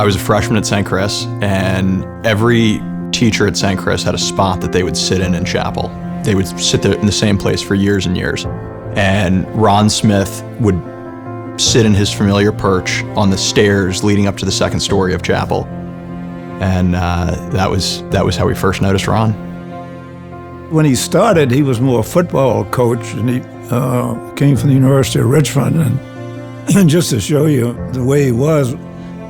I was a freshman at St. Chris, and every teacher at St. Chris had a spot that they would sit in chapel. They would sit there in the same place for years and years. And Ron Smith would sit in his familiar perch on the stairs leading up to the second story of chapel. And that was how we first noticed Ron. When he started, he was more a football coach, and he came from the University of Richmond. And just to show you the way he was,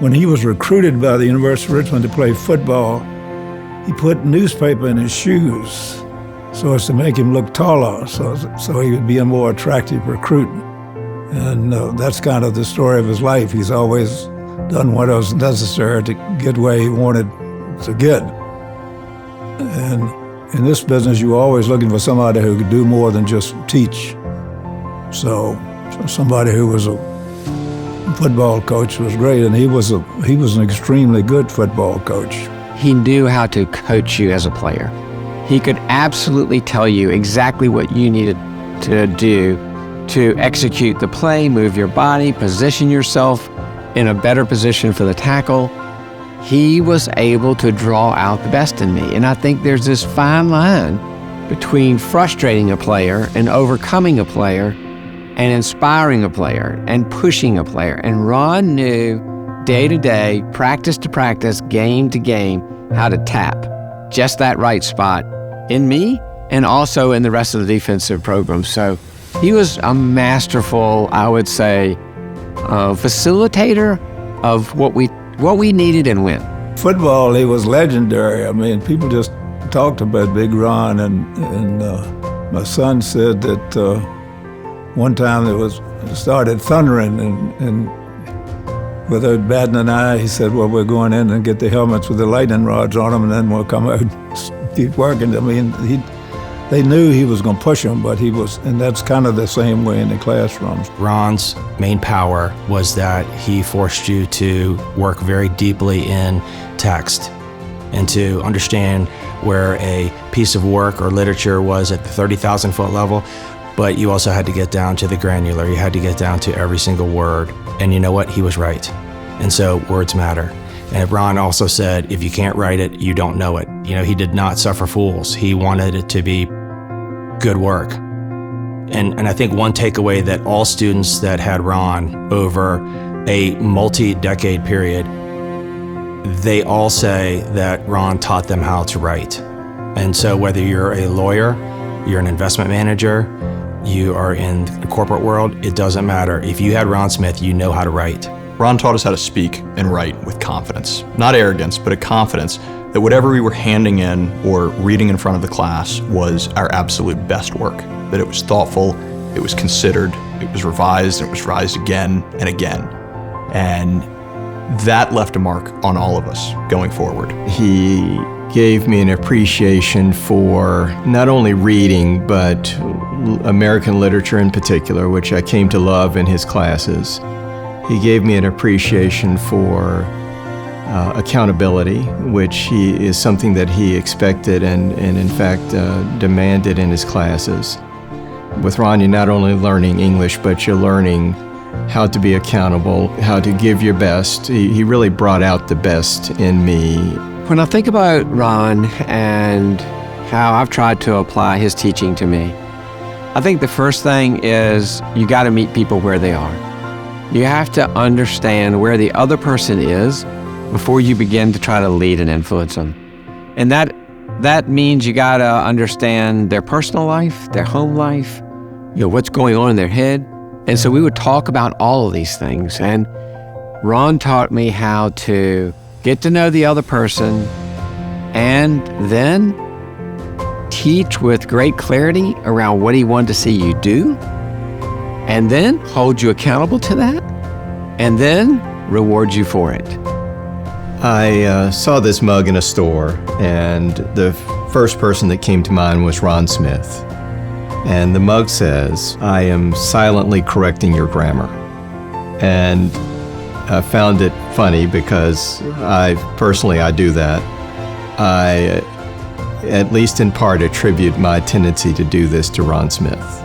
when he was recruited by the University of Richmond to play football, he put newspaper in his shoes so as to make him look taller, so he would be a more attractive recruit. And that's kind of the story of his life. He's always done what was necessary to get where he wanted to get. And in this business, you're always looking for somebody who could do more than just teach. So somebody who was a football coach was great, and he was an extremely good football coach. He knew how to coach you as a player. He could absolutely tell you exactly what you needed to do to execute the play, move your body, position yourself in a better position for the tackle. He was able to draw out the best in me. And I think there's this fine line between frustrating a player and overcoming a player and inspiring a player and pushing a player. And Ron knew day to day, practice to practice, game to game, how to tap just that right spot in me and also in the rest of the defensive program. So he was a masterful, I would say, facilitator of what we needed and when. Football, he was legendary. I mean, people just talked about Big Ron, and my son said that one time it started thundering, and without batting an eye, he said, well, we're going in and get the helmets with the lightning rods on them, and then we'll come out and keep working. I mean, they knew he was going to push them, but and that's kind of the same way in the classrooms. Ron's main power was that he forced you to work very deeply in text and to understand where a piece of work or literature was at the 30,000 foot level, but you also had to get down to the granular. You had to get down to every single word. And you know what? He was right. And so words matter. And Ron also said, if you can't write it, you don't know it. You know, he did not suffer fools. He wanted it to be good work. And I think one takeaway that all students that had Ron over a multi-decade period, they all say that Ron taught them how to write. And so whether you're a lawyer, you're an investment manager, you are in the corporate world, it doesn't matter. If you had Ron Smith, you know how to write. Ron taught us how to speak and write with confidence. Not arrogance, but a confidence that whatever we were handing in or reading in front of the class was our absolute best work. That it was thoughtful, it was considered, it was revised, and it was revised again and again. And that left a mark on all of us going forward. He gave me an appreciation for not only reading, but American literature in particular, which I came to love in his classes. He gave me an appreciation for accountability, which is something that he expected and in fact demanded in his classes. With Ron, you're not only learning English, but you're learning how to be accountable, how to give your best. He really brought out the best in me. When I think about Ron and how I've tried to apply his teaching to me, I think the first thing is you got to meet people where they are. You have to understand where the other person is before you begin to try to lead and influence them. And that means you got to understand their personal life, their home life, what's going on in their head. And so we would talk about all of these things. And Ron taught me how to get to know the other person and then teach with great clarity around what he wanted to see you do, and then hold you accountable to that, and then reward you for it. I saw this mug in a store, and the first person that came to mind was Ron Smith. And the mug says, "I am silently correcting your grammar." And I found it funny because I do that. I, at least in part, attribute my tendency to do this to Ron Smith.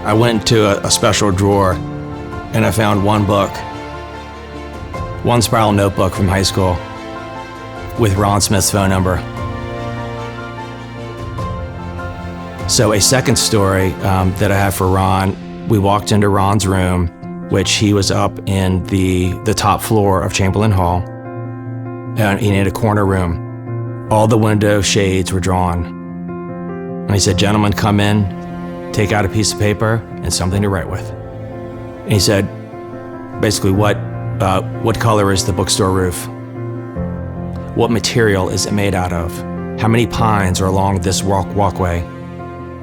I went to a special drawer and I found one book one spiral notebook from high school with Ron Smith's phone number. So a second story that I have for Ron, we walked into Ron's room, which he was up in the top floor of Chamberlain Hall, and he had a corner room. All the window shades were drawn. And he said, "Gentlemen, come in, take out a piece of paper and something to write with." And he said, basically, what color is the bookstore roof? What material is it made out of? How many pines are along this walkway?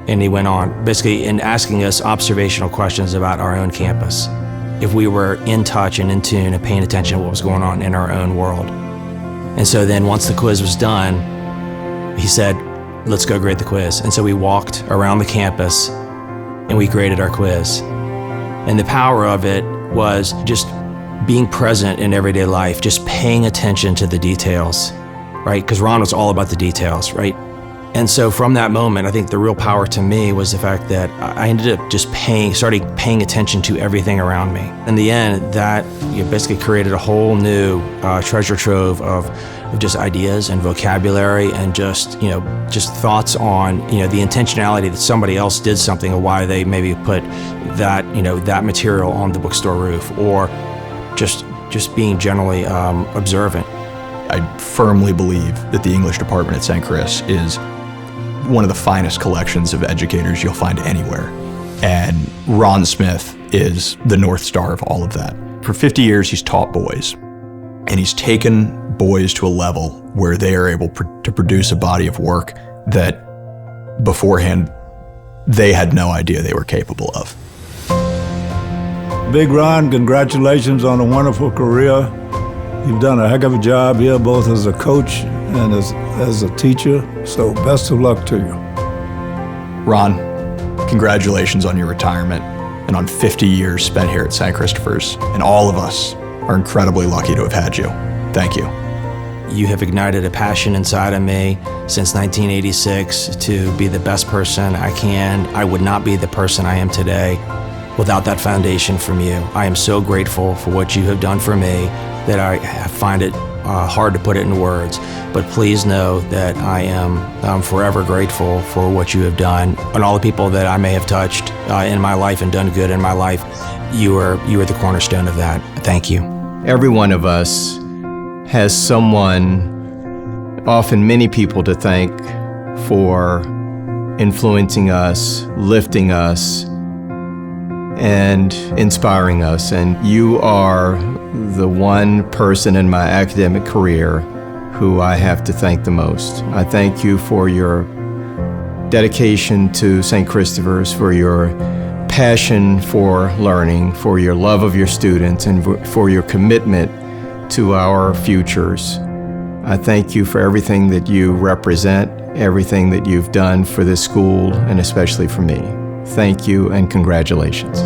And he went on, basically in asking us observational questions about our own campus, if we were in touch and in tune and paying attention to what was going on in our own world. And so then once the quiz was done, he said, "Let's go grade the quiz." And so we walked around the campus and we graded our quiz. And the power of it was just being present in everyday life, just paying attention to the details, right? Because Ron was all about the details, right? And so from that moment, I think the real power to me was the fact that I ended up just started paying attention to everything around me. In the end, that basically created a whole new treasure trove of just ideas and vocabulary and just thoughts on, the intentionality that somebody else did something or why they maybe put that, that material on the bookstore roof, or just being generally observant. I firmly believe that the English department at St. Chris is one of the finest collections of educators you'll find anywhere. And Ron Smith is the North Star of all of that. For 50 years, he's taught boys, and he's taken boys to a level where they are able to produce a body of work that beforehand they had no idea they were capable of. Big Ron, congratulations on a wonderful career. You've done a heck of a job here, both as a coach and as a teacher, so best of luck to you. Ron, congratulations on your retirement and on 50 years spent here at St. Christopher's. And all of us are incredibly lucky to have had you. Thank you. You have ignited a passion inside of me since 1986 to be the best person I can. I would not be the person I am today without that foundation from you. I am so grateful for what you have done for me that I find it hard to put it in words. But please know that I am forever grateful for what you have done and all the people that I may have touched in my life and done good in my life. You are the cornerstone of that. Thank you. Every one of us has someone, often many people, to thank for influencing us, lifting us, and inspiring us. And you are the one person in my academic career who I have to thank the most. I thank you for your dedication to St. Christopher's, for your passion for learning, for your love of your students, and for your commitment to our futures. I thank you for everything that you represent, everything that you've done for this school, and especially for me. Thank you and congratulations.